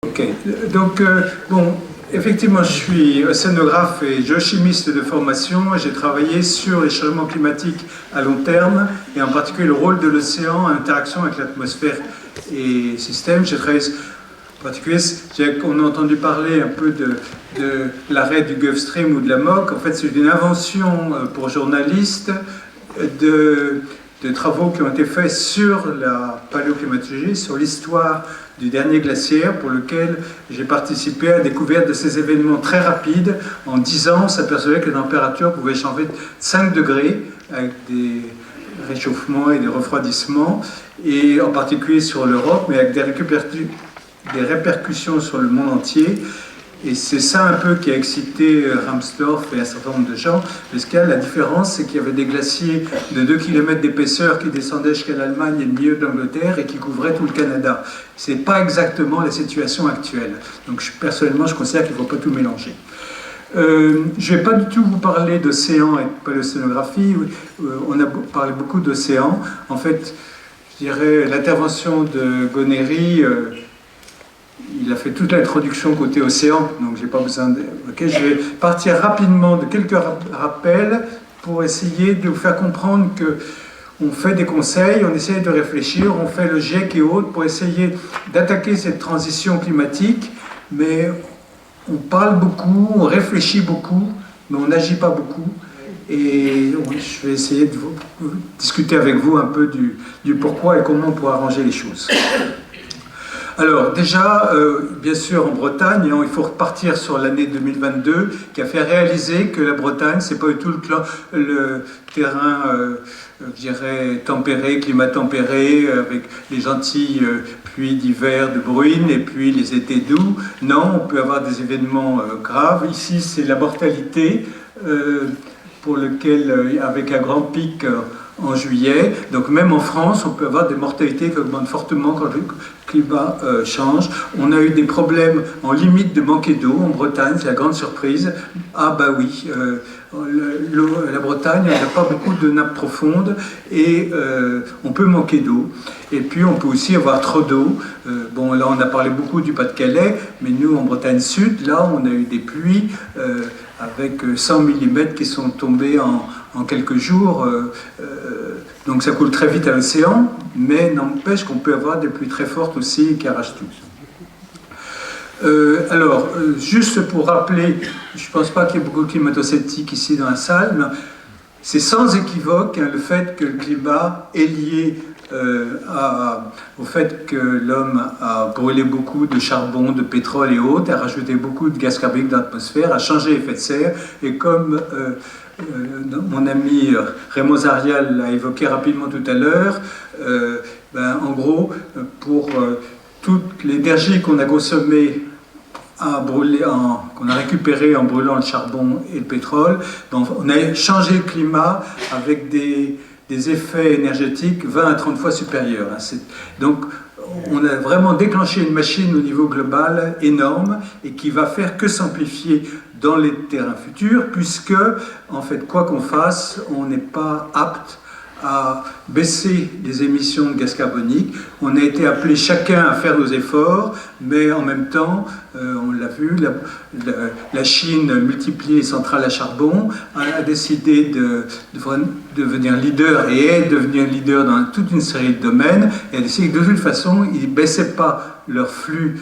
Ok, donc bon, effectivement, je suis océanographe et géochimiste de formation et j'ai travaillé sur les changements climatiques à long terme et en particulier le rôle de l'océan en interaction avec l'atmosphère et système. J'ai travaillé en particulier, on a entendu parler un peu de l'arrêt du Gulf Stream ou de la MOC. En fait, c'est une invention pour journalistes de travaux qui ont été faits sur la paléoclimatologie, sur l'histoire du dernier glaciaire, pour lequel j'ai participé à la découverte de ces événements très rapides. En 10 ans, on s'apercevait que la température pouvait changer de 5 degrés avec des réchauffements et des refroidissements, et en particulier sur l'Europe, mais avec des répercussions sur le monde entier. Et c'est ça un peu qui a excité Ramsdorff et un certain nombre de gens, parce que la différence, c'est qu'il y avait des glaciers de 2 km d'épaisseur qui descendaient jusqu'à l'Allemagne et le milieu de l'Angleterre et qui couvraient tout le Canada. Ce n'est pas exactement la situation actuelle. Donc personnellement, je considère qu'il ne faut pas tout mélanger. Je ne vais pas du tout vous parler d'océan et de paléocéanographie. On a parlé beaucoup d'océan. En fait, je dirais l'intervention de Gonéry... il a fait toute l'introduction côté océan, donc je n'ai pas besoin de... Okay, je vais partir rapidement de quelques rappels pour essayer de vous faire comprendre qu'on fait des conseils, on essaie de réfléchir, on fait le GIEC et autres pour essayer d'attaquer cette transition climatique, mais on parle beaucoup, on réfléchit beaucoup, mais on n'agit pas beaucoup. Et oui, je vais essayer de discuter avec vous un peu du pourquoi et comment on pourra arranger les choses. Alors déjà, bien sûr en Bretagne, il faut repartir sur l'année 2022 qui a fait réaliser que la Bretagne, c'est pas du tout le terrain, je dirais, tempéré, climat tempéré, avec les gentilles pluies d'hiver de bruine et puis les étés doux. Non, on peut avoir des événements graves. Ici, c'est la mortalité pour lequel, avec un grand pic en juillet. Donc même en France, on peut avoir des mortalités qui augmentent fortement quand le climat change. On a eu des problèmes en limite de manquer d'eau en Bretagne, c'est la grande surprise. Ah bah oui, la Bretagne n'a pas beaucoup de nappes profondes et on peut manquer d'eau. Et puis on peut aussi avoir trop d'eau. Bon, là on a parlé beaucoup du Pas-de-Calais, mais nous en Bretagne Sud, là on a eu des pluies avec 100 mm qui sont tombés en quelques jours. Donc ça coule très vite à l'océan, mais n'empêche qu'on peut avoir des pluies très fortes aussi qui arrachent tout. Juste pour rappeler, je ne pense pas qu'il y ait beaucoup de climato-sceptiques ici dans la salle, mais c'est sans équivoque le fait que le climat est lié au fait que l'homme a brûlé beaucoup de charbon, de pétrole et autres, a rajouté beaucoup de gaz carbonique dans l'atmosphère, a changé l'effet de serre, et comme mon ami Raymond Zarial l'a évoqué rapidement tout à l'heure, en gros, pour toute l'énergie qu'on a consommée qu'on a récupérée en brûlant le charbon et le pétrole, donc on a changé le climat avec des effets énergétiques 20 à 30 fois supérieurs. Donc on a vraiment déclenché une machine au niveau global énorme et qui va faire que s'amplifier dans les terrains futurs, puisque, en fait, quoi qu'on fasse, on n'est pas apte à baisser les émissions de gaz carbonique. On a été appelés chacun à faire nos efforts, mais en même temps, on l'a vu, la Chine multiplie les centrales à charbon, a décidé de devenir leader et est devenir leader dans toute une série de domaines, et a décidé que de toute façon, ils ne baissaient pas leur flux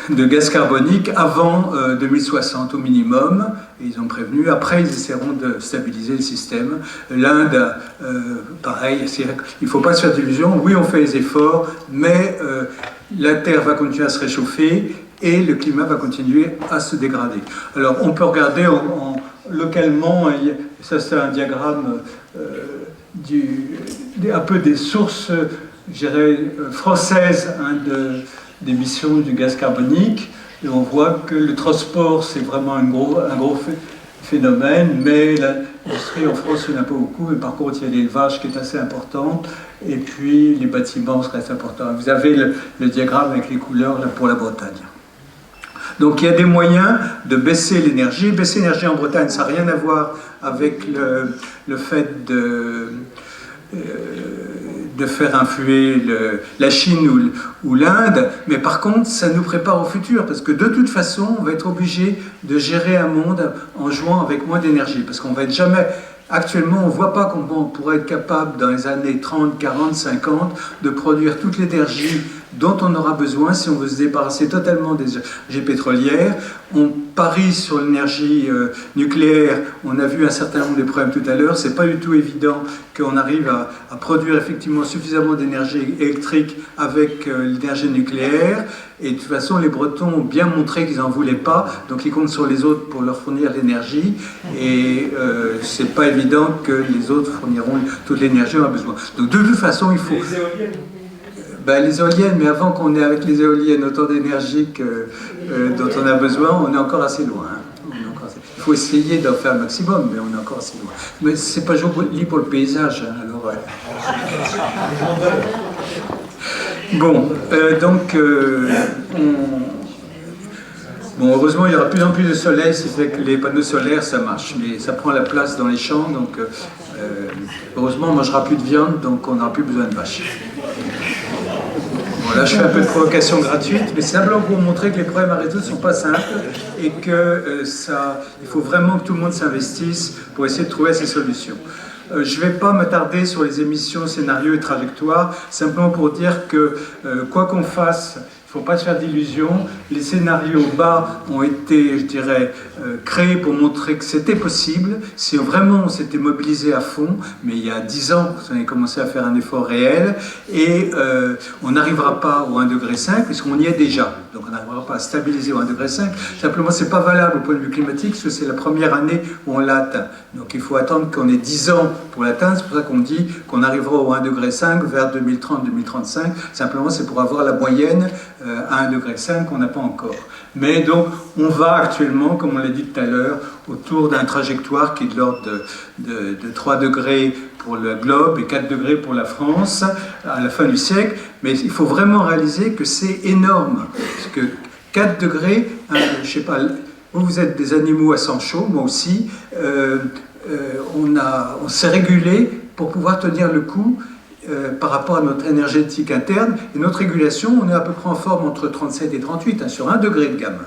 de gaz carbonique avant 2060 au minimum, et ils ont prévenu. Après, ils essaieront de stabiliser le système. L'Inde, pareil, il ne faut pas se faire d'illusions. Oui, on fait les efforts, mais la Terre va continuer à se réchauffer et le climat va continuer à se dégrader. Alors, on peut regarder localement, ça c'est un diagramme un peu des sources, je dirais, françaises d'émissions du gaz carbonique, et on voit que le transport c'est vraiment un gros phénomène, mais l'industrie en France il n'y en a pas beaucoup, mais par contre il y a l'élevage qui est assez important, et puis les bâtiments restent importants. Vous avez le diagramme avec les couleurs là, pour la Bretagne. Donc il y a des moyens de baisser l'énergie. Baisser l'énergie en Bretagne, ça n'a rien à voir avec le fait de faire influer la Chine ou l'Inde, mais par contre, ça nous prépare au futur, parce que de toute façon, on va être obligé de gérer un monde en jouant avec moins d'énergie, parce qu'on va être jamais... Actuellement, on ne voit pas comment on pourrait être capable, dans les années 30, 40, 50, de produire toute l'énergie dont on aura besoin si on veut se débarrasser totalement des énergies pétrolières. On parie sur l'énergie nucléaire. On a vu un certain nombre de problèmes tout à l'heure. Ce n'est pas du tout évident qu'on arrive à produire effectivement suffisamment d'énergie électrique avec l'énergie nucléaire. Et de toute façon, les Bretons ont bien montré qu'ils n'en voulaient pas, donc ils comptent sur les autres pour leur fournir l'énergie. Et ce n'est pas évident que les autres fourniront toute l'énergie dont on a besoin. Donc de toute façon, il faut... Les éoliennes. Les éoliennes, mais avant qu'on ait avec les éoliennes autant d'énergie dont on a besoin, on est encore assez loin. Hein. Il faut essayer d'en faire le maximum, mais on est encore assez loin. Mais c'est pas joli pour le paysage, hein, alors ouais. Bon, bon, heureusement, il y aura de plus en plus de soleil, c'est fait que les panneaux solaires, ça marche, mais ça prend la place dans les champs, donc heureusement, on ne mangera plus de viande, donc on n'aura plus besoin de vaches. Bon, là, je fais un peu de provocation gratuite, mais c'est simplement pour vous montrer que les problèmes à résoudre ne sont pas simples et il faut vraiment que tout le monde s'investisse pour essayer de trouver ces solutions. Je ne vais pas m'attarder sur les émissions, scénarios et trajectoires, simplement pour dire que quoi qu'on fasse, il ne faut pas se faire d'illusions. Les scénarios bas ont été, je dirais, créés pour montrer que c'était possible, si vraiment on s'était mobilisé à fond, mais il y a 10 ans, on avait commencé à faire un effort réel, et on n'arrivera pas au 1,5 degré, puisqu'on y est déjà. Donc on n'arrivera pas à stabiliser au 1,5 degré. Simplement, ce n'est pas valable au point de vue climatique, parce que c'est la première année où on l'a atteint. Donc il faut attendre qu'on ait 10 ans pour l'atteindre, c'est pour ça qu'on dit qu'on arrivera au 1,5 degré vers 2030-2035. Simplement, c'est pour avoir la moyenne à 1,5 degré qu'on n'a pas encore. Mais donc, on va actuellement, comme on l'a dit tout à l'heure, autour d'un trajectoire qui est de l'ordre de 3 degrés pour le globe et 4 degrés pour la France à la fin du siècle. Mais il faut vraiment réaliser que c'est énorme. Parce que 4 degrés, je ne sais pas, vous êtes des animaux à sang chaud, moi aussi, on s'est régulé pour pouvoir tenir le coup par rapport à notre énergétique interne. Et notre régulation, on est à peu près en forme entre 37 et 38, sur 1 degré de gamme.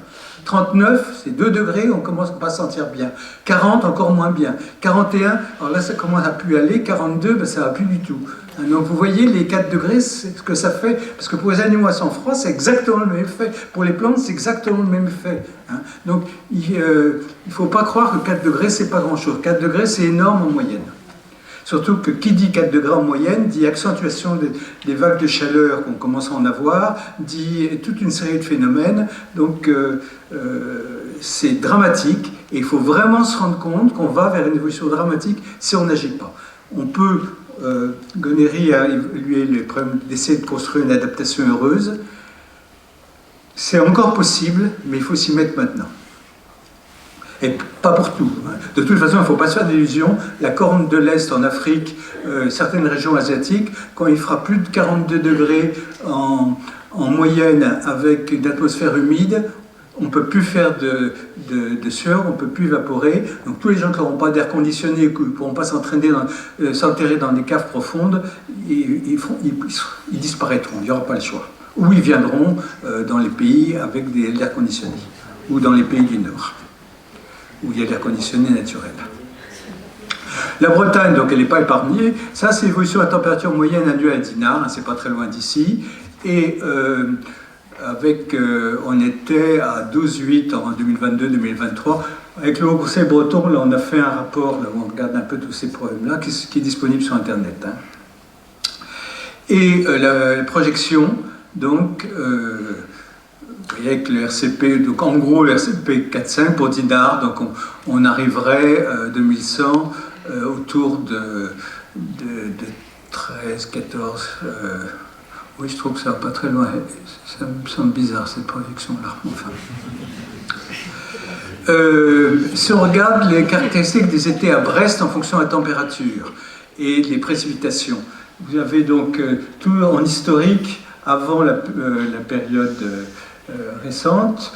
39, c'est 2 degrés, on commence à pas se sentir bien. 40, encore moins bien. 41, alors là, ça commence à plus aller. 42, ça va plus du tout. Donc vous voyez, les 4 degrés, c'est ce que ça fait. Parce que pour les animaux à sang froid, c'est exactement le même effet. Pour les plantes, c'est exactement le même effet. Donc il ne faut pas croire que 4 degrés, c'est pas grand-chose. 4 degrés, c'est énorme en moyenne. Surtout que qui dit 4 degrés en moyenne, dit accentuation des vagues de chaleur qu'on commence à en avoir, dit toute une série de phénomènes. Donc c'est dramatique et il faut vraiment se rendre compte qu'on va vers une évolution dramatique si on n'agit pas. On peut, Gonéry a évalué le problème d'essayer de construire une adaptation heureuse. C'est encore possible, mais il faut s'y mettre maintenant. Et pas pour tout. De toute façon, il ne faut pas se faire d'illusions. La corne de l'Est en Afrique, certaines régions asiatiques, quand il fera plus de 42 degrés en moyenne avec une atmosphère humide, on ne peut plus faire de sueur, on ne peut plus évaporer. Donc tous les gens qui n'auront pas d'air conditionné, qui ne pourront pas s'enterrer dans des caves profondes, ils disparaîtront, il n'y aura pas le choix. Ou ils viendront dans les pays avec de l'air conditionné, ou dans les pays du Nord, où il y a de l'air conditionné naturel. La Bretagne, donc elle n'est pas épargnée. Ça, c'est l'évolution de la température moyenne annuelle d'Inard, c'est pas très loin d'ici. Et on était à 12,8 en 2022-2023. Avec le Haut Conseil breton, là, on a fait un rapport là, où on regarde un peu tous ces problèmes-là, qui est disponible sur Internet. Et la projection, donc, avec le RCP, donc en gros le RCP 4,5 pour Dinard, donc on arriverait 2100 autour de 13, 14. Oui, je trouve que ça va pas très loin. Ça me semble bizarre cette projection-là. Enfin. Si on regarde les caractéristiques des étés à Brest en fonction de la température et des précipitations, vous avez donc tout en historique avant la période récente,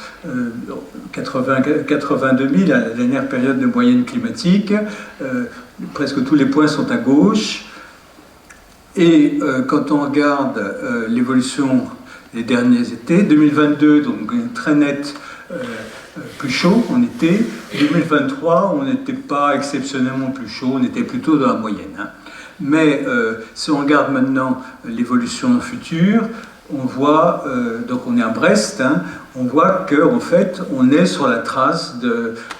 82 000, la dernière période de moyenne climatique, presque tous les points sont à gauche. Et quand on regarde l'évolution des derniers étés, 2022, donc très net, plus chaud en été. 2023, on n'était pas exceptionnellement plus chaud, on était plutôt dans la moyenne. Hein. Mais si on regarde maintenant l'évolution future, on voit, donc on est à Brest, hein, on voit qu'en fait, on est sur la trace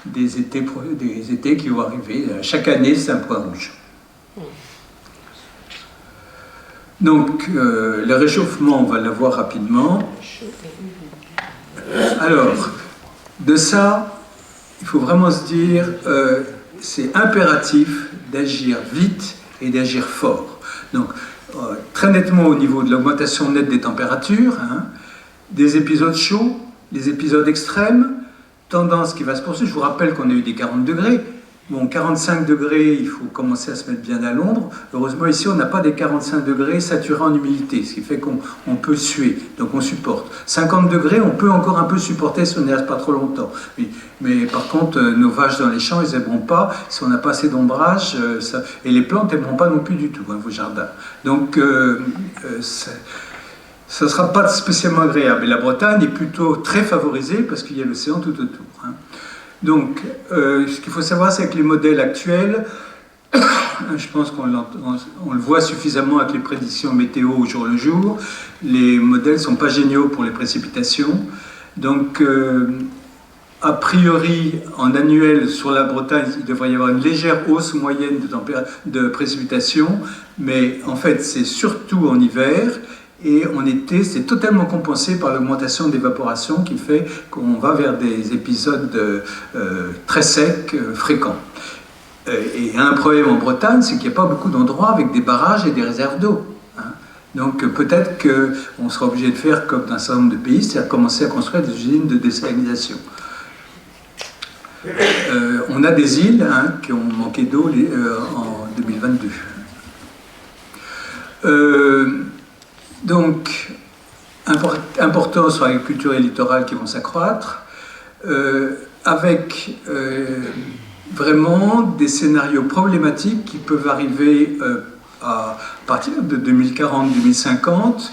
des étés qui vont arriver. Chaque année, c'est un point rouge. Donc, le réchauffement, on va le voir rapidement. Alors, de ça, il faut vraiment se dire, c'est impératif d'agir vite et d'agir fort. Donc, très nettement au niveau de l'augmentation nette des températures, hein, des épisodes chauds, des épisodes extrêmes, tendance qui va se poursuivre. Je vous rappelle qu'on a eu des 40 degrés. Bon, 45 degrés, il faut commencer à se mettre bien à l'ombre. Heureusement, ici, on n'a pas des 45 degrés saturés en humidité, ce qui fait qu'on peut suer, donc on supporte. 50 degrés, on peut encore un peu supporter si on n'y reste pas trop longtemps. Mais par contre, nos vaches dans les champs, ils n'aimeront pas si on n'a pas assez d'ombrage, et les plantes n'aimeront pas non plus du tout, hein, vos jardins. Donc, ça ne sera pas spécialement agréable. Et la Bretagne est plutôt très favorisée parce qu'il y a l'océan tout autour. Hein. Donc, ce qu'il faut savoir, c'est que les modèles actuels, je pense qu'on le voit suffisamment avec les prédictions météo au jour le jour, les modèles ne sont pas géniaux pour les précipitations. Donc, a priori, en annuel, sur la Bretagne, il devrait y avoir une légère hausse moyenne de précipitations, mais en fait, c'est surtout en hiver. Et en été, c'est totalement compensé par l'augmentation d'évaporation qui fait qu'on va vers des épisodes très secs, fréquents. Et un problème en Bretagne, c'est qu'il n'y a pas beaucoup d'endroits avec des barrages et des réserves d'eau. Hein. Donc peut-être qu'on sera obligé de faire comme dans un certain nombre de pays, c'est-à-dire commencer à construire des usines de désalinisation. On a des îles hein, qui ont manqué d'eau en 2022. Donc, important sur l'agriculture et le littoral qui vont s'accroître, avec vraiment des scénarios problématiques qui peuvent arriver à partir de 2040-2050,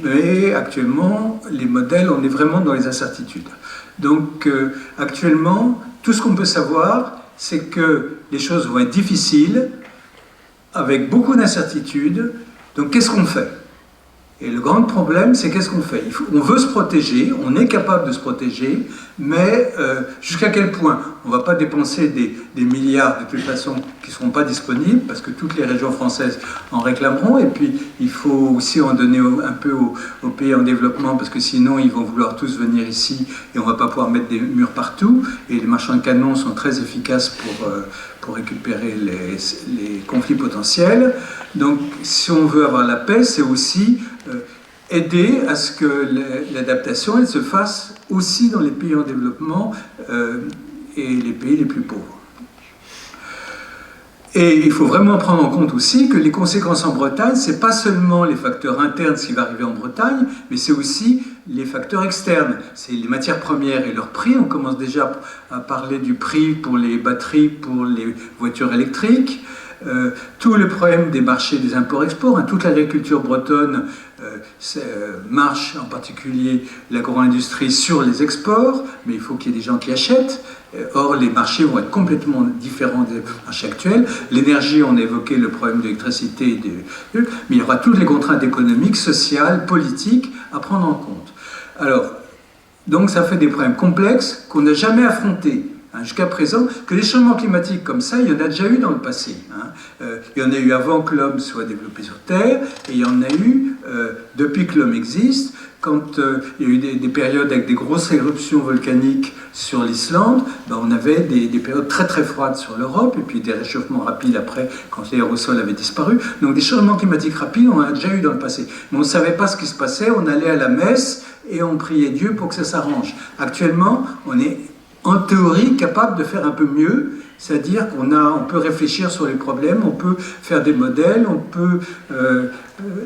mais actuellement, les modèles, on est vraiment dans les incertitudes. Donc, actuellement, tout ce qu'on peut savoir, c'est que les choses vont être difficiles, avec beaucoup d'incertitudes. Donc, qu'est-ce qu'on fait ? Et le grand problème, c'est qu'est-ce qu'on fait ? On veut se protéger, on est capable de se protéger, mais jusqu'à quel point ? On ne va pas dépenser des milliards de toute façon qui ne seront pas disponibles, parce que toutes les régions françaises en réclameront, et puis il faut aussi en donner un peu aux pays en développement, parce que sinon ils vont vouloir tous venir ici, et on ne va pas pouvoir mettre des murs partout, et les marchands de canons sont très efficaces pour récupérer les conflits potentiels. Donc si on veut avoir la paix, c'est aussi aider à ce que l'adaptation elle se fasse aussi dans les pays en développement et les pays les plus pauvres. Et il faut vraiment prendre en compte aussi que les conséquences en Bretagne, ce n'est pas seulement les facteurs internes, ce qui va arriver en Bretagne, mais c'est aussi les facteurs externes. C'est les matières premières et leur prix. On commence déjà à parler du prix pour les batteries, pour les voitures électriques. Tout le problème des marchés des imports-exports, hein, toute l'agriculture bretonne marche, en particulier l'agro-industrie, sur les exports, mais il faut qu'il y ait des gens qui achètent. Or, les marchés vont être complètement différents des marchés actuels. L'énergie, on a évoqué le problème de l'électricité, mais il y aura toutes les contraintes économiques, sociales, politiques à prendre en compte. Alors, donc ça fait des problèmes complexes qu'on n'a jamais affrontés. Jusqu'à présent, que les changements climatiques comme ça, il y en a déjà eu dans le passé. Hein. Il y en a eu avant que l'homme soit développé sur Terre, et il y en a eu depuis que l'homme existe, quand il y a eu des périodes avec des grosses éruptions volcaniques sur l'Islande, ben, on avait des périodes très très froides sur l'Europe, et puis des réchauffements rapides après, quand les aérosols avaient disparu. Donc des changements climatiques rapides, on en a déjà eu dans le passé. Mais on ne savait pas ce qui se passait, on allait à la messe, et on priait Dieu pour que ça s'arrange. Actuellement, on est en théorie capable de faire un peu mieux, c'est-à-dire qu'on peut réfléchir sur les problèmes, on peut faire des modèles, on peut...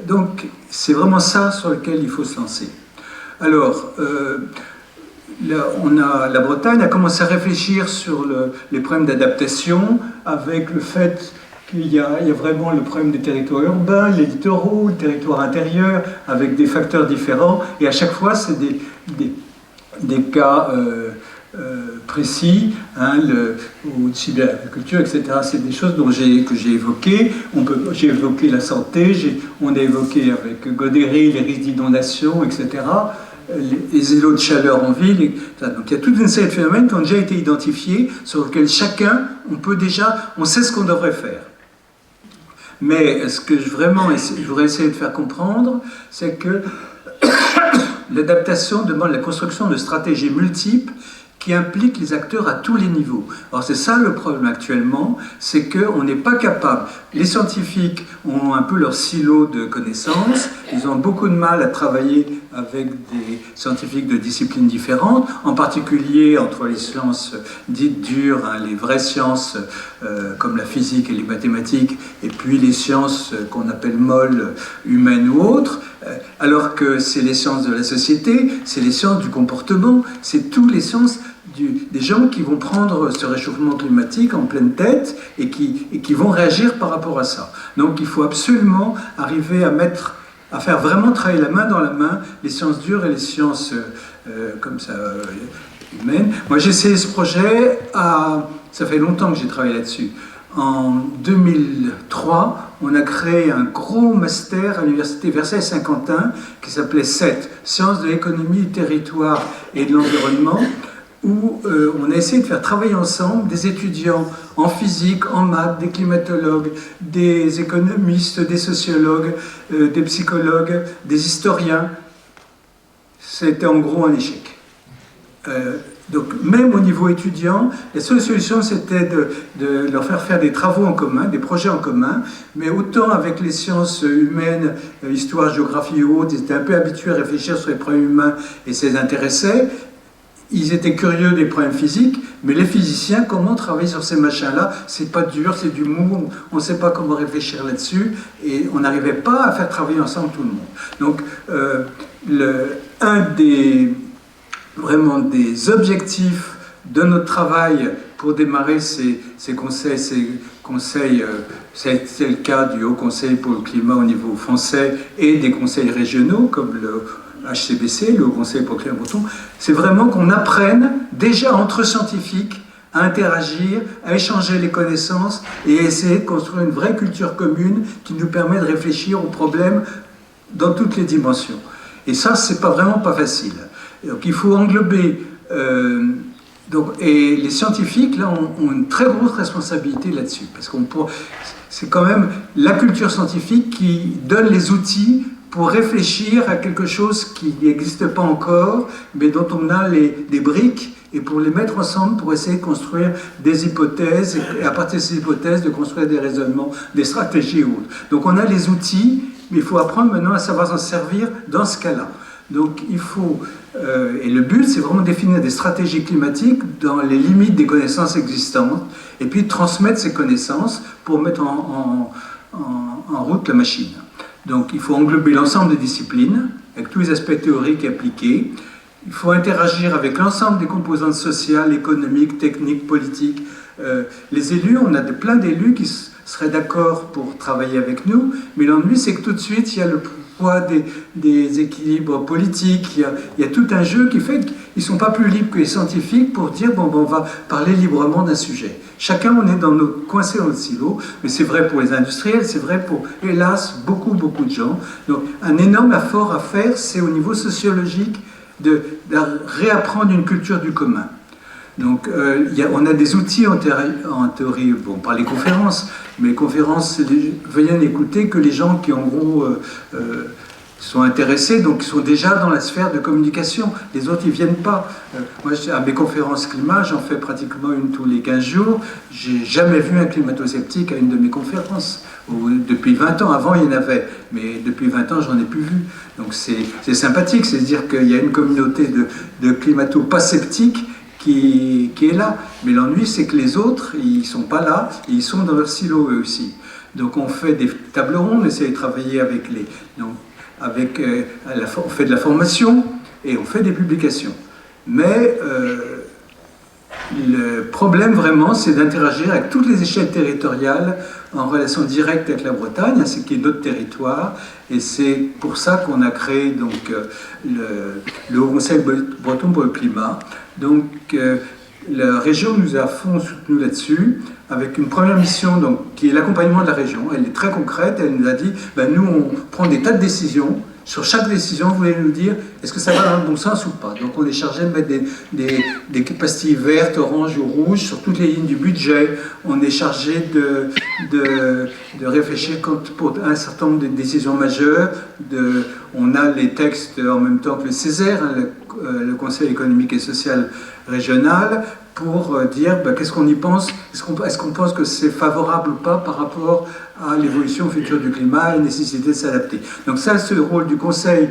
donc c'est vraiment ça sur lequel il faut se lancer. Alors, la Bretagne a commencé à réfléchir sur les problèmes d'adaptation avec le fait qu'il y a vraiment le problème des territoires urbains, les littoraux, le territoire intérieur, avec des facteurs différents, et à chaque fois, c'est des cas précis, hein, aussi bien l'agriculture, etc. C'est des choses que j'ai évoquées. J'ai évoqué la santé, on a évoqué avec Godéry les risques d'inondation, etc. Les îlots de chaleur en ville. Donc il y a toute une série de phénomènes qui ont déjà été identifiés, sur lesquels chacun, on sait ce qu'on devrait faire. Mais ce que je voudrais essayer de faire comprendre, c'est que l'adaptation demande la construction de stratégies multiples qui impliquent les acteurs à tous les niveaux. Alors c'est ça le problème actuellement, c'est qu'on n'est pas capable. Les scientifiques ont un peu leur silo de connaissances, ils ont beaucoup de mal à travailler avec des scientifiques de disciplines différentes, en particulier entre les sciences dites dures, hein, les vraies sciences comme la physique et les mathématiques, et puis les sciences qu'on appelle molles, humaines ou autres, alors que c'est les sciences de la société, c'est les sciences du comportement, c'est toutes les sciences des gens qui vont prendre ce réchauffement climatique en pleine tête et qui vont réagir par rapport à ça. Donc il faut absolument arriver à faire vraiment travailler la main dans la main les sciences dures et les sciences comme ça humaines. Moi j'ai essayé ce projet, ça fait longtemps que j'ai travaillé là-dessus. En 2003, on a créé un gros master à l'université Versailles-Saint-Quentin qui s'appelait SET, Sciences de l'économie, du territoire et de l'environnement, où on a essayé de faire travailler ensemble des étudiants en physique, en maths, des climatologues, des économistes, des sociologues, des psychologues, des historiens. C'était en gros un échec. Donc même au niveau étudiant, la seule solution c'était de leur faire des travaux en commun, des projets en commun, mais autant avec les sciences humaines, histoire, géographie ou autres, ils étaient un peu habitués à réfléchir sur les problèmes humains et ça les intéressait. Ils étaient curieux des problèmes physiques, mais les physiciens, comment travailler sur ces machins-là? C'est pas dur, c'est du mou, on ne sait pas comment réfléchir là-dessus, et on n'arrivait pas à faire travailler ensemble tout le monde. Donc, un des objectifs de notre travail pour démarrer ces conseils, c'est le cas du Haut Conseil pour le climat au niveau français et des conseils régionaux, comme le HCBC, le Haut Conseil pour le climat breton, c'est vraiment qu'on apprenne déjà entre scientifiques à interagir, à échanger les connaissances et à essayer de construire une vraie culture commune qui nous permet de réfléchir aux problèmes dans toutes les dimensions. Et ça, c'est vraiment pas facile. Donc il faut englober... et les scientifiques, là, ont une très grosse responsabilité là-dessus, parce c'est quand même la culture scientifique qui donne les outils pour réfléchir à quelque chose qui n'existe pas encore, mais dont on a des briques, et pour les mettre ensemble pour essayer de construire des hypothèses, et à partir de ces hypothèses, de construire des raisonnements, des stratégies et autres. Donc on a les outils, mais il faut apprendre maintenant à savoir s'en servir dans ce cas-là. Donc il faut... et le but, c'est vraiment de définir des stratégies climatiques dans les limites des connaissances existantes, et puis de transmettre ces connaissances pour mettre en route la machine. Donc il faut englober l'ensemble des disciplines, avec tous les aspects théoriques appliqués. Il faut interagir avec l'ensemble des composantes sociales, économiques, techniques, politiques. Les élus, on a plein d'élus qui seraient d'accord pour travailler avec nous, mais l'ennui, c'est que tout de suite, il y a le poids des équilibres politiques, il y a tout un jeu qui fait qu'ils ne sont pas plus libres que les scientifiques pour dire, bon, on va parler librement d'un sujet. Chacun, on est coincé dans notre silo, mais c'est vrai pour les industriels, c'est vrai pour, hélas, beaucoup de gens. Donc, un énorme effort à faire, c'est au niveau sociologique de réapprendre une culture du commun. Donc, on a des outils en théorie, bon, par les conférences, mais les conférences viennent écouter que les gens qui, en gros, sont intéressés, donc ils sont déjà dans la sphère de communication. Les autres, ils ne viennent pas. Moi, à mes conférences climat, j'en fais pratiquement une tous les 15 jours. J'ai jamais vu un climato-sceptique à une de mes conférences. Depuis 20 ans, avant il y en avait, mais depuis 20 ans, j'en ai plus vu. Donc c'est sympathique, c'est dire qu'il y a une communauté de climato-pas sceptiques qui est là. Mais l'ennui, c'est que les autres, ils ne sont pas là, et ils sont dans leur silo eux aussi. Donc on fait des tables rondes, on essaie de travailler avec on fait de la formation et on fait des publications. Mais le problème vraiment, c'est d'interagir avec toutes les échelles territoriales en relation directe avec la Bretagne, ainsi qui est notre territoire. Et c'est pour ça qu'on a créé donc, le Haut Conseil breton pour le climat. Donc, la région nous a à fond soutenu là-dessus, avec une première mission donc, qui est l'accompagnement de la région. Elle est très concrète, elle nous a dit, ben, nous on prend des tas de décisions, sur chaque décision vous voulez nous dire est-ce que ça va dans le bon sens ou pas. Donc on est chargé de mettre des pastilles vertes, oranges ou rouges sur toutes les lignes du budget, on est chargé de réfléchir pour un certain nombre de décisions majeures, on a les textes en même temps que le CESER, hein, le Conseil économique et social régional, pour dire ben, qu'est-ce qu'on y pense, est-ce qu'on pense que c'est favorable ou pas par rapport à l'évolution future du climat et la nécessité de s'adapter. Donc ça, c'est le rôle du Conseil.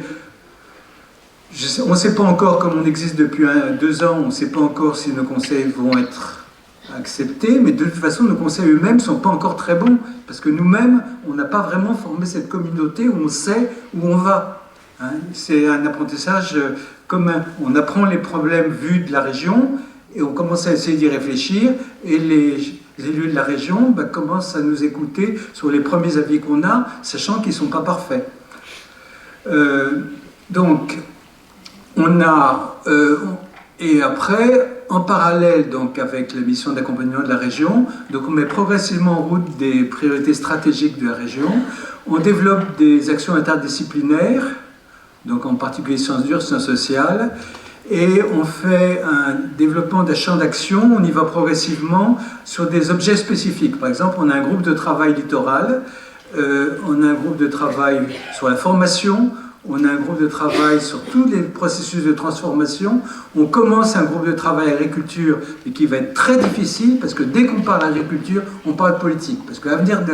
On ne sait pas encore, comme on existe depuis 2 ans, on ne sait pas encore si nos conseils vont être acceptés, mais de toute façon, nos conseils eux-mêmes ne sont pas encore très bons, parce que nous-mêmes, on n'a pas vraiment formé cette communauté où on sait où on va. Hein, c'est un apprentissage commun. On apprend les problèmes vus de la région, et on commence à essayer d'y réfléchir, et les élus de la région commencent à nous écouter sur les premiers avis qu'on a, sachant qu'ils ne sont pas parfaits. Donc, on a... et après, en parallèle donc, avec la mission d'accompagnement de la région, donc on met progressivement en route des priorités stratégiques de la région, on développe des actions interdisciplinaires, donc en particulier sciences dures, sciences sociales, et on fait un développement des champs d'action, on y va progressivement sur des objets spécifiques. Par exemple, on a un groupe de travail littoral, on a un groupe de travail sur la formation, on a un groupe de travail sur tous les processus de transformation, on commence un groupe de travail agriculture, et qui va être très difficile, parce que dès qu'on parle d'agriculture, on parle de politique. Parce que l'avenir de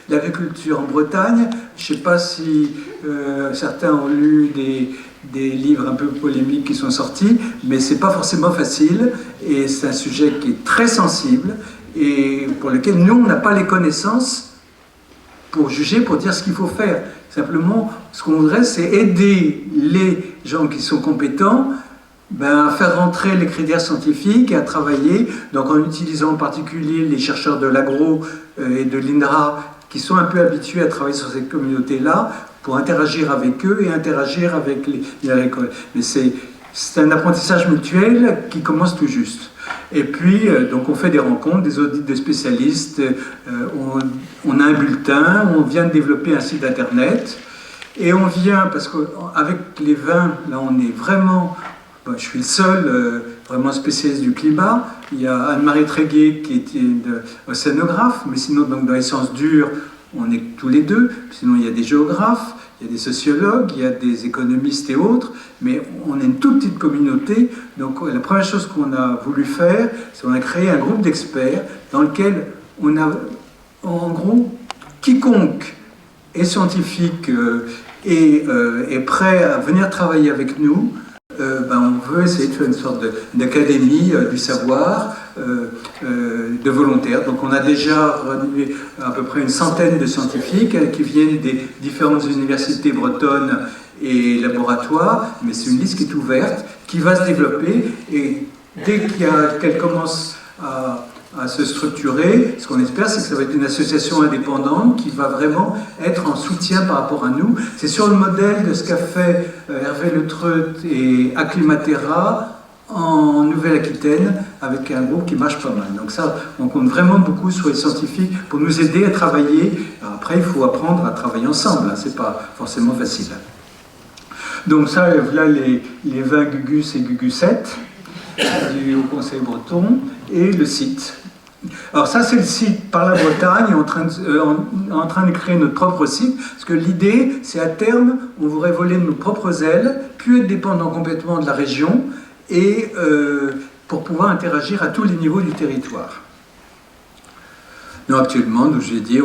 l'agriculture en Bretagne, je ne sais pas si certains ont lu des livres un peu polémiques qui sont sortis, mais c'est pas forcément facile, et c'est un sujet qui est très sensible, et pour lequel nous, on n'a pas les connaissances pour juger, pour dire ce qu'il faut faire. Simplement, ce qu'on voudrait, c'est aider les gens qui sont compétents à faire rentrer les critères scientifiques et à travailler, donc en utilisant en particulier les chercheurs de l'agro et de l'INRA, qui sont un peu habitués à travailler sur ces communautés-là, pour interagir avec eux et interagir avec les agricoles. Mais c'est un apprentissage mutuel qui commence tout juste. Et puis, donc on fait des rencontres, des audits de spécialistes, on a un bulletin, on vient de développer un site internet, et on vient, parce qu'avec les vins, là on est vraiment, je suis le seul vraiment spécialiste du climat, il y a Anne-Marie Tréguier qui était océanographe, mais sinon donc, dans les sciences dures, on est tous les deux, sinon il y a des géographes, il y a des sociologues, il y a des économistes et autres, mais on est une toute petite communauté, donc la première chose qu'on a voulu faire, c'est qu'on a créé un groupe d'experts dans lequel on a, en gros, quiconque est scientifique et est prêt à venir travailler avec nous, on veut essayer de faire une sorte d'académie du savoir, de volontaires. Donc on a déjà renouvelé à peu près une centaine de scientifiques qui viennent des différentes universités bretonnes et laboratoires, mais c'est une liste qui est ouverte, qui va se développer, et dès qu'elle commence à se structurer, ce qu'on espère, c'est que ça va être une association indépendante qui va vraiment être en soutien par rapport à nous. C'est sur le modèle de ce qu'a fait Hervé Le Treut et Acclimatera en Nouvelle-Aquitaine, avec un groupe qui marche pas mal. Donc ça, on compte vraiment beaucoup sur les scientifiques pour nous aider à travailler. Alors après, il faut apprendre à travailler ensemble, hein, c'est pas forcément facile. Donc ça, voilà les vins Gugus et Gugus 7 du Haut Conseil breton, et le site. Alors ça, c'est le site par la Bretagne, en train de créer notre propre site, parce que l'idée, c'est à terme, on voudrait voler de nos propres ailes, puis être dépendant complètement de la région, et pour pouvoir interagir à tous les niveaux du territoire. Donc actuellement, je l'ai dit,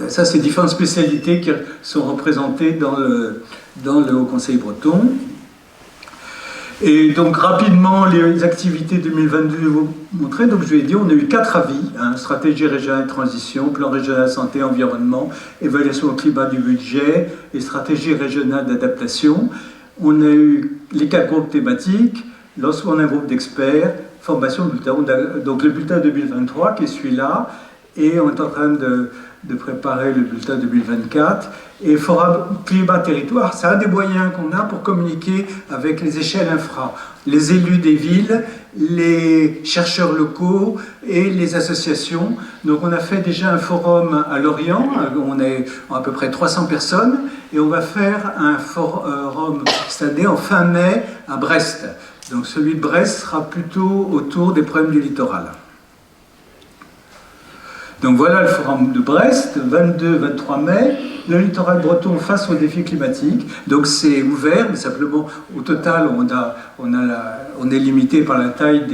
ça c'est différentes spécialités qui sont représentées dans le Haut Conseil breton. Et donc rapidement, les activités 2022 vont montrer. Donc je vous ai dit, on a eu 4 avis, stratégie régionale de transition, plan régional santé environnement, évaluation au climat du budget et stratégie régionale d'adaptation. On a eu les 4 groupes thématiques, lorsqu'on a un groupe d'experts, formation de bulletin. Donc le bulletin 2023 qui est celui-là, et on est en train de préparer le bulletin 2024. Et Forum Climat Territoire, c'est un des moyens qu'on a pour communiquer avec les échelles infra, les élus des villes, les chercheurs locaux et les associations. Donc on a fait déjà un forum à Lorient, on est à peu près 300 personnes, et on va faire un forum cette année en fin mai à Brest. Donc celui de Brest sera plutôt autour des problèmes du littoral. Donc voilà le forum de Brest, 22-23 mai, le littoral breton face aux défis climatiques. Donc c'est ouvert, mais simplement au total on est limité par la taille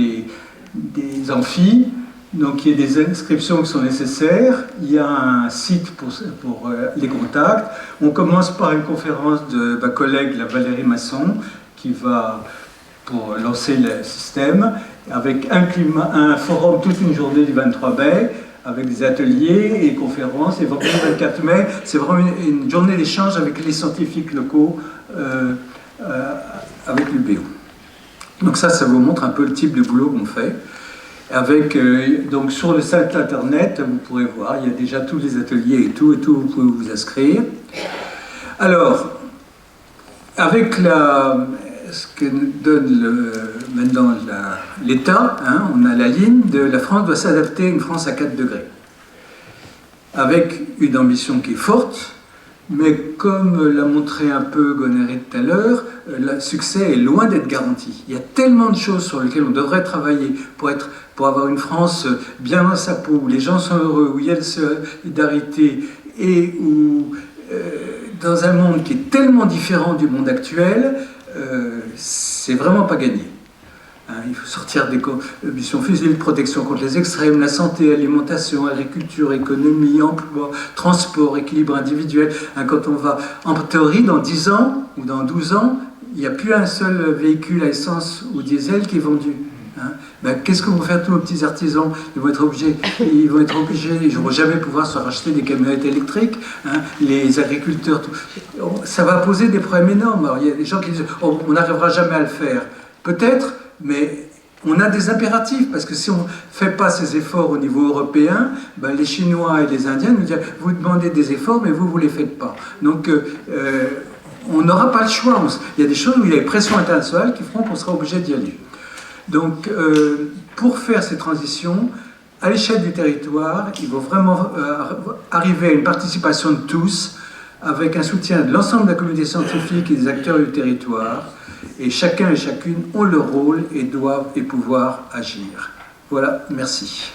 des amphis. Donc il y a des inscriptions qui sont nécessaires, il y a un site pour les contacts. On commence par une conférence de ma collègue, la Valérie Masson, qui va pour lancer le système, avec un forum toute une journée du 23 mai, avec des ateliers et conférences, et vendredi 24 mai, c'est vraiment une journée d'échange avec les scientifiques locaux, avec l'UBO. Donc ça vous montre un peu le type de boulot qu'on fait. Avec, donc sur le site internet, vous pourrez voir, il y a déjà tous les ateliers et tout, vous pouvez vous inscrire. Alors, avec ce que nous donne maintenant l'État, hein, on a la ligne de la France doit s'adapter à une France à 4 degrés. Avec une ambition qui est forte, mais comme l'a montré un peu Gonéry tout à l'heure, le succès est loin d'être garanti. Il y a tellement de choses sur lesquelles on devrait travailler pour avoir une France bien dans sa peau, où les gens sont heureux, où il y a de solidarité, et où, dans un monde qui est tellement différent du monde actuel, c'est vraiment pas gagné. Hein, il faut sortir des missions fusiles, protection contre les extrêmes, la santé, alimentation, agriculture, économie, emploi, transport, équilibre individuel. Hein, quand on va, en théorie, dans 10 ans ou dans 12 ans, il n'y a plus un seul véhicule à essence ou diesel qui est vendu. Hein. Ben, qu'est-ce que vont faire tous nos petits artisans? Ils vont être obligés, ils ne vont jamais pouvoir se racheter des camionnettes électriques. Hein. Les agriculteurs, tout. Ça va poser des problèmes énormes. Alors, il y a des gens qui disent oh, on n'arrivera jamais à le faire. Peut-être, mais on a des impératifs, parce que si on ne fait pas ces efforts au niveau européen, ben les Chinois et les Indiens nous disent vous demandez des efforts, mais vous ne les faites pas. Donc, on n'aura pas le choix. Il y a des choses où il y a des pressions internationales qui feront qu'on sera obligé d'y aller. Donc, pour faire ces transitions, à l'échelle du territoire, il faut vraiment arriver à une participation de tous, avec un soutien de l'ensemble de la communauté scientifique et des acteurs du territoire, et chacun et chacune ont leur rôle et doivent et pouvoir agir. Voilà, merci.